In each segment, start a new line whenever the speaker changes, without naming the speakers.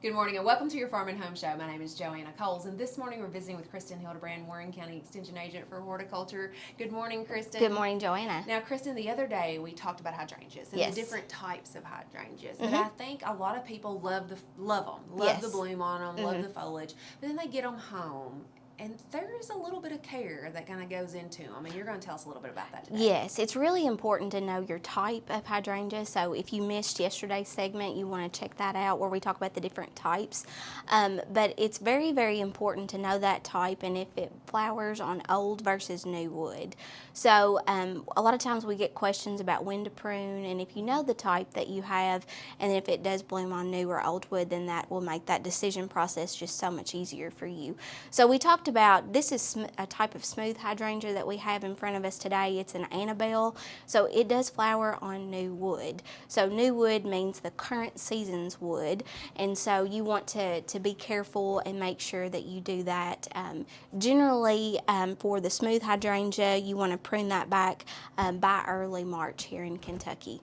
Good morning and welcome to your Farm and Home Show. My name is Joanna Coles, and this morning we're visiting with Kristin Hildabrand, Warren County Extension Agent for Horticulture. Good morning, Kristin.
Good morning, Joanna.
Now, Kristin, the other day we talked about hydrangeas and the different types of hydrangeas, but I think a lot of people love them, love the bloom on them, love the foliage, but then they get them home. And there is a little bit of care that kind of goes into them, and you're going to tell us a little bit about that today.
Yes, it's really important to know your type of hydrangea. So if you missed yesterday's segment, you want to check that out where we talk about the different types. But it's very, very important to know that type and if it flowers on old versus new wood. So a lot of times we get questions about when to prune, and if you know the type that you have, and if it does bloom on new or old wood, then that will make that decision process just so much easier for you. So we talked about, this is a type of smooth hydrangea that we have in front of us today. It's an Annabelle, so it does flower on new wood. So new wood means the current season's wood, and so you want to be careful and make sure that you do that. Generally, for the smooth hydrangea, you want to prune that back by early March here in Kentucky.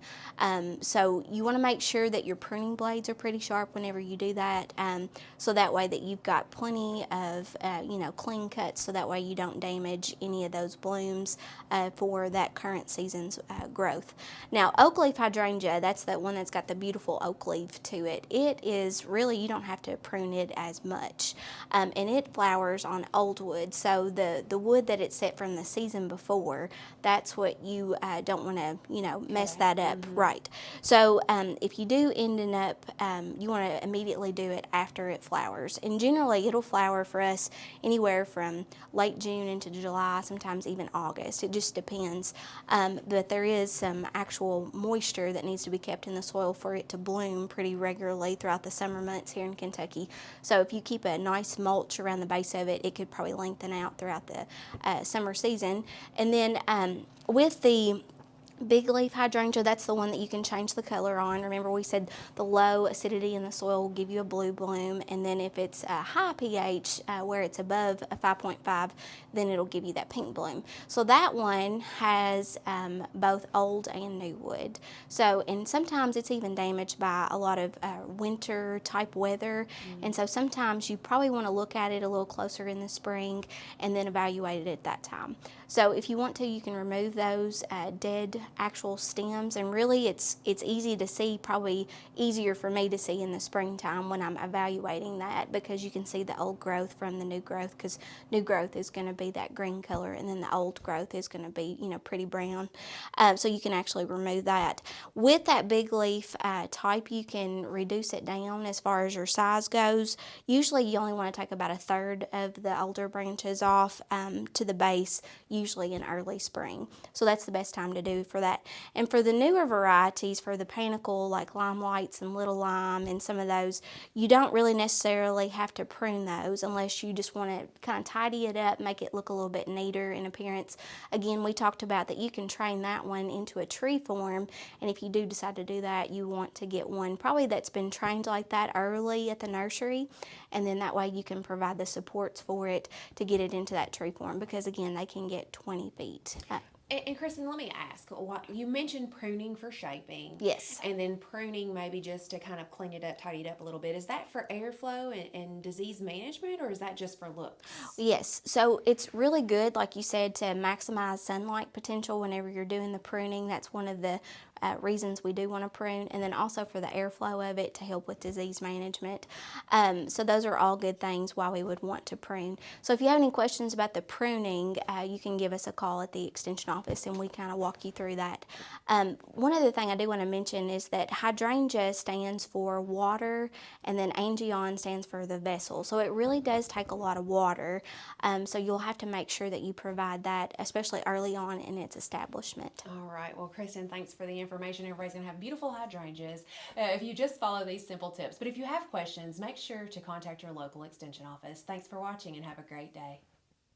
So you want to make sure that your pruning blades are pretty sharp whenever you do that, so that way that you've got plenty of clean cuts, so that way you don't damage any of those blooms for that current season's growth. Now, Oakleaf hydrangea, that's the one that's got the beautiful oak leaf to it. It is really, you don't have to prune it as much, and it flowers on old wood. So the wood that it's set from the season before, that's what you don't want to mess that up, right? So if you do end up, you want to immediately do it after it flowers, and generally it'll flower for us anywhere from late June into July, sometimes even August. It just depends. But there is some actual moisture that needs to be kept in the soil for it to bloom pretty regularly throughout the summer months here in Kentucky. So if you keep a nice mulch around the base of it, it could probably lengthen out throughout the summer season. And then with the bigleaf hydrangea, that's the one that you can change the color on. Remember, we said the low acidity in the soil will give you a blue bloom, and then if it's a high pH, where it's above a 5.5, then it'll give you that pink bloom. So that one has both old and new wood. So, and sometimes it's even damaged by a lot of winter type weather, and so sometimes you probably want to look at it a little closer in the spring and then evaluate it at that time. So if you want to, you can remove those dead actual stems, and really it's easy to see, probably easier for me to see in the springtime when I'm evaluating that, because you can see the old growth from the new growth, because new growth is going to be that green color and then the old growth is going to be pretty brown. So you can actually remove that. With that big leaf type, you can reduce it down as far as your size goes. Usually you only want to take about a third of the older branches off to the base, usually in early spring. So that's the best time to do for that. And for the newer varieties, for the panicle, like limelights and little lime and some of those, you don't really necessarily have to prune those unless you just want to kind of tidy it up, make it look a little bit neater in appearance. Again, we talked about that you can train that one into a tree form, and if you do decide to do that, you want to get one probably that's been trained like that early at the nursery, and then that way you can provide the supports for it to get it into that tree form, because again, they can get 20 feet.
And Kristin, let me ask, you mentioned pruning for shaping.
Yes.
And then pruning maybe just to kind of clean it up, tidy it up a little bit. Is that for airflow and disease management, or is that just for looks?
Yes. So it's really good, like you said, to maximize sunlight potential whenever you're doing the pruning. That's one of the reasons we do want to prune, and then also for the airflow of it to help with disease management. So those are all good things why we would want to prune. So if you have any questions about the pruning, you can give us a call at the extension office and we kind of walk you through that. One other thing I do want to mention is that hydrangea stands for water, and then angion stands for the vessel. So it really does take a lot of water. So you'll have to make sure that you provide that, especially early on in its establishment.
All right. Well, Kristin, thanks for the information. Everybody's going to have beautiful hydrangeas if you just follow these simple tips. But if you have questions, make sure to contact your local extension office. Thanks for watching and have a great day.